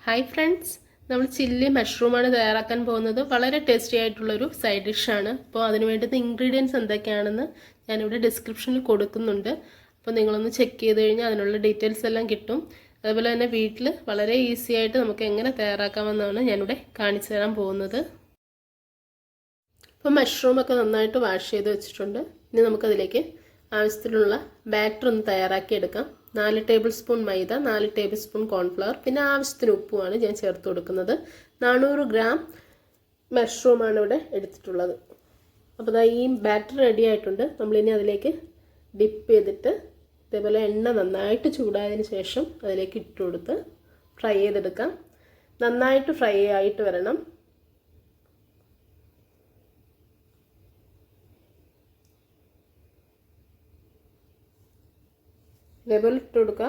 Hi friends, നമ്മൾ chilli മഷ്റൂമാണ് തയ്യാറാക്കാൻ പോകുന്നത്. വളരെ ടേസ്റ്റി ആയിട്ടുള്ളൊരു സൈഡ് ഡിഷാണ്. അപ്പോൾ അതിന് വേണ്ടുന്ന ഇൻഗ്രീഡിയൻസ് എന്തൊക്കെയാണെന്ന് ഞാനിവിടെ ഡിസ്ക്രിപ്ഷനിൽ കൊടുക്കുന്നുണ്ട്. അപ്പോൾ നിങ്ങളൊന്ന് ചെക്ക് ചെയ്ത് കഴിഞ്ഞാൽ അതിനുള്ള ഡീറ്റെയിൽസ് എല്ലാം കിട്ടും. അതുപോലെ തന്നെ വീട്ടിൽ വളരെ ഈസി ആയിട്ട് നമുക്ക് എങ്ങനെ തയ്യാറാക്കാമെന്നാണ് ഞാനിവിടെ കാണിച്ചു തരാൻ പോകുന്നത്. അപ്പോൾ മഷ്റൂമൊക്കെ നന്നായിട്ട് വാഷ് ചെയ്ത് വെച്ചിട്ടുണ്ട്. ഇനി നമുക്കതിലേക്ക് ആവശ്യത്തിനുള്ള ബാറ്റർ ഒന്ന് തയ്യാറാക്കി എടുക്കാം. 4 ടേബിൾ സ്പൂൺ മൈദ, 4 ടേബിൾ സ്പൂൺ കോൺഫ്ലവർ, പിന്നെ ആവശ്യത്തിന് ഉപ്പുമാണ് ഞാൻ ചേർത്ത് കൊടുക്കുന്നത്. 400 ഗ്രാം മഷ്റൂമാണ് ഇവിടെ എടുത്തിട്ടുള്ളത്. അപ്പോൾ ഈ ബാറ്റർ റെഡി ആയിട്ടുണ്ട്. നമ്മളിനി അതിലേക്ക് ഡിപ്പ് ചെയ്തിട്ട് ഇതേപോലെ എണ്ണ നന്നായിട്ട് ചൂടായതിന് ശേഷം അതിലേക്ക് ഇട്ട് കൊടുത്ത് ഫ്രൈ ചെയ്തെടുക്കാം. നന്നായിട്ട് ഫ്രൈ ആയിട്ട് വരണം. ഇതേപോലെ ഇട്ട് കൊടുക്കുക.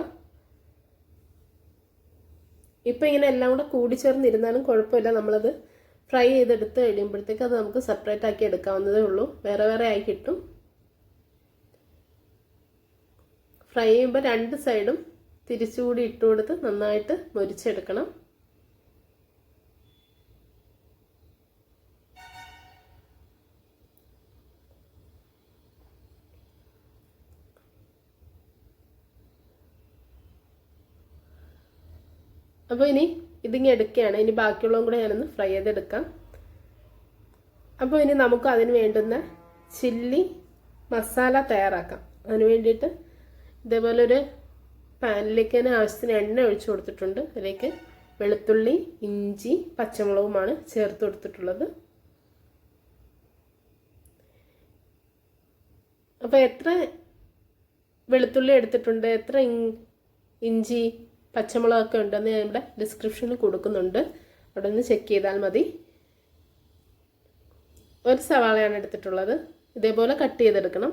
ഇപ്പം ഇങ്ങനെ എല്ലാം കൂടെ കൂടിച്ചേർന്നിരുന്നാലും കുഴപ്പമില്ല. നമ്മളത് ഫ്രൈ ചെയ്തെടുത്ത് കഴിയുമ്പോഴത്തേക്ക് അത് നമുക്ക് സെപ്പറേറ്റ് ആക്കി എടുക്കാവുന്നതേ ഉള്ളൂ. വേറെ വേറെ ആയി കിട്ടും. ഫ്രൈ ചെയ്യുമ്പോൾ 2 സൈഡും തിരിച്ചുകൂടി ഇട്ട് കൊടുത്ത് നന്നായിട്ട് മൊരിച്ചെടുക്കണം. അപ്പോൾ ഇനി ഇതിങ്ങനെ എടുക്കുകയാണ്. ഇനി ബാക്കിയുള്ളതും കൂടെ ഞാനൊന്ന് ഫ്രൈ ചെയ്തെടുക്കാം. അപ്പോൾ ഇനി നമുക്ക് അതിന് വേണ്ടുന്ന ചില്ലി മസാല തയ്യാറാക്കാം. അതിന് വേണ്ടിയിട്ട് ഇതേപോലെ ഒരു പാനിലേക്ക് തന്നെ ആവശ്യത്തിന് എണ്ണ ഒഴിച്ചു കൊടുത്തിട്ടുണ്ട്. അതിലേക്ക് വെളുത്തുള്ളി, ഇഞ്ചി, പച്ചമുളകുമാണ് ചേർത്ത് കൊടുത്തിട്ടുള്ളത്. അപ്പോൾ എത്ര വെളുത്തുള്ളി എടുത്തിട്ടുണ്ട്, എത്ര ഇഞ്ചി പച്ചമുളകൊക്കെ ഉണ്ടെന്ന് ഞാൻ ഇവിടെ ഡിസ്ക്രിപ്ഷനിൽ കൊടുക്കുന്നുണ്ട്. അവിടെ ഒന്ന് ചെക്ക് ചെയ്താൽ മതി. 1 സവാളയാണ് എടുത്തിട്ടുള്ളത്. ഇതേപോലെ കട്ട് ചെയ്തെടുക്കണം.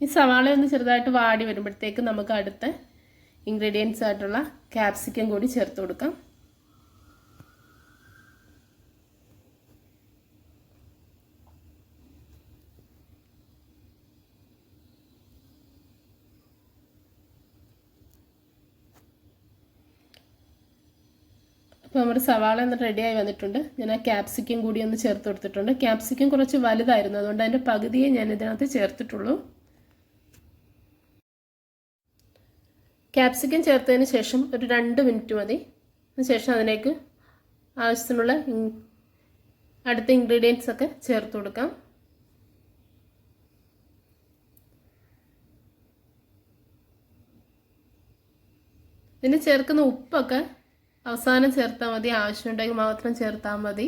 ഈ സവാള ഒന്ന് ചെറുതായിട്ട് വാടി വരുമ്പോഴത്തേക്ക് നമുക്ക് അടുത്ത ഇൻഗ്രീഡിയൻസ് ആയിട്ടുള്ള ക്യാപ്സിക്കം കൂടി ചേർത്ത് കൊടുക്കാം. അപ്പോൾ നമ്മുടെ സവാള ഒന്ന് റെഡിയായി വന്നിട്ടുണ്ട്. ഞാൻ ആ ക്യാപ്സിക്കം കൂടി ഒന്ന് ചേർത്ത് കൊടുത്തിട്ടുണ്ട്. ക്യാപ്സിക്കം കുറച്ച് വലുതായിരുന്നു, അതുകൊണ്ട് അതിൻ്റെ പകുതിയെ ഞാൻ ഇതിനകത്ത് ചേർത്തിട്ടുള്ളൂ. ക്യാപ്സിക്കം ചേർത്തതിന് ശേഷം ഒരു 2 മിനിറ്റ് മതി. അതിനുശേഷം അതിലേക്ക് ആവശ്യത്തിനുള്ള അടുത്ത ഇൻഗ്രീഡിയൻസ് ഒക്കെ ചേർത്ത് കൊടുക്കാം. ഇതിന് ചേർക്കുന്ന ഉപ്പൊക്കെ അവസാനം ചേർത്താൽ മതി. ആവശ്യമുണ്ടെങ്കിൽ മാത്രം ചേർത്താൽ മതി.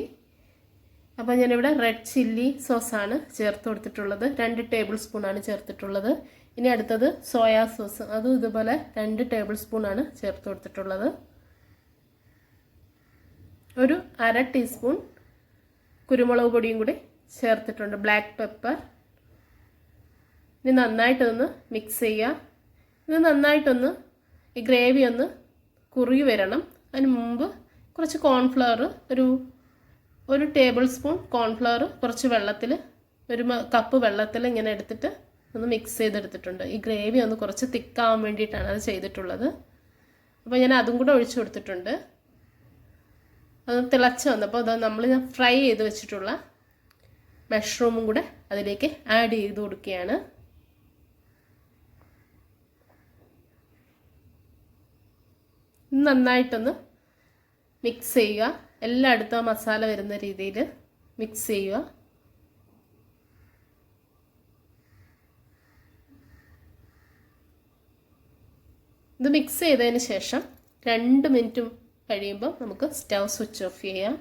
അപ്പോൾ ഞാനിവിടെ റെഡ് ചില്ലി സോസാണ് ചേർത്ത് കൊടുത്തിട്ടുള്ളത്. 2 ടേബിൾ സ്പൂണാണ് ചേർത്തിട്ടുള്ളത്. ഇനി അടുത്തത് സോയാ സോസ്, അതും ഇതുപോലെ 2 ടേബിൾ സ്പൂണാണ് ചേർത്ത് കൊടുത്തിട്ടുള്ളത്. ഒരു 1/2 ടീസ്പൂൺ കുരുമുളക് പൊടിയും കൂടി ചേർത്തിട്ടുണ്ട്, ബ്ലാക്ക് പെപ്പർ. ഇനി നന്നായിട്ടൊന്ന് മിക്സ് ചെയ്യുക. ഇത് നന്നായിട്ടൊന്ന് ഈ ഗ്രേവി ഒന്ന് കുറുകി വരണം. അതിന് മുമ്പ് കുറച്ച് കോൺഫ്ലവർ, ഒരു ടേബിൾ സ്പൂൺ കോൺഫ്ലവർ കുറച്ച് വെള്ളത്തിൽ, 1 കപ്പ് വെള്ളത്തിൽ ഇങ്ങനെ എടുത്തിട്ട് ഒന്ന് മിക്സ് ചെയ്തെടുത്തിട്ടുണ്ട്. ഈ ഗ്രേവി ഒന്ന് കുറച്ച് തിക്കാവാൻ വേണ്ടിയിട്ടാണ് അത് ചെയ്തിട്ടുള്ളത്. അപ്പോൾ ഞാൻ അതും കൂടെ ഒഴിച്ചു കൊടുത്തിട്ടുണ്ട്. അത് തിളച്ച് വന്നപ്പോൾ അത് നമ്മൾ ഫ്രൈ ചെയ്ത് വെച്ചിട്ടുള്ള മഷ്റൂമും കൂടെ അതിലേക്ക് ആഡ് ചെയ്ത് കൊടുക്കുകയാണ്. നന്നായിട്ടൊന്ന് മിക്സ് ചെയ്യുക. എല്ലായിടത്തും മസാല വരുന്ന രീതിയിൽ മിക്സ് ചെയ്യുക. ഇത് മിക്സ് ചെയ്തതിന് ശേഷം 2 മിനിറ്റ് കഴിയുമ്പോൾ നമുക്ക് സ്റ്റൗ സ്വിച്ച് ഓഫ് ചെയ്യാം.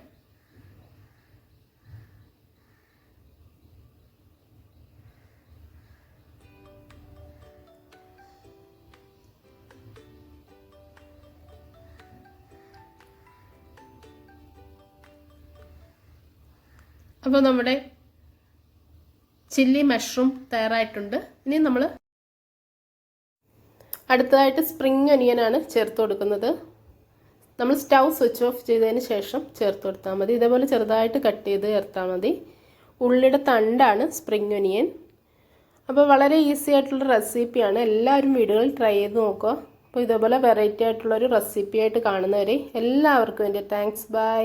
അപ്പോൾ നമ്മുടെ ചില്ലി മഷ്റൂം തയ്യാറായിട്ടുണ്ട്. ഇനി നമ്മൾ അടുത്തതായിട്ട് സ്പ്രിംഗ് ഒനിയനാണ് ചേർത്ത് കൊടുക്കുന്നത്. നമ്മൾ സ്റ്റൗ സ്വിച്ച് ഓഫ് ചെയ്തതിന് ശേഷം ചേർത്ത് കൊടുത്താൽ മതി. ഇതേപോലെ ചെറുതായിട്ട് കട്ട് ചെയ്ത് ചേർത്താൽ മതി. ഉള്ളിയുടെ തണ്ടാണ് സ്പ്രിംഗ് ഒനിയൻ. അപ്പോൾ വളരെ ഈസി ആയിട്ടുള്ള റെസിപ്പിയാണ്. എല്ലാവരും വീടുകളിൽ ട്രൈ ചെയ്ത് നോക്കുക. അപ്പോൾ ഇതേപോലെ വെറൈറ്റി ആയിട്ടുള്ളൊരു റെസിപ്പിയായിട്ട് കാണുന്നവരെ എല്ലാവർക്കും എൻ്റെ താങ്ക്സ്. ബൈ.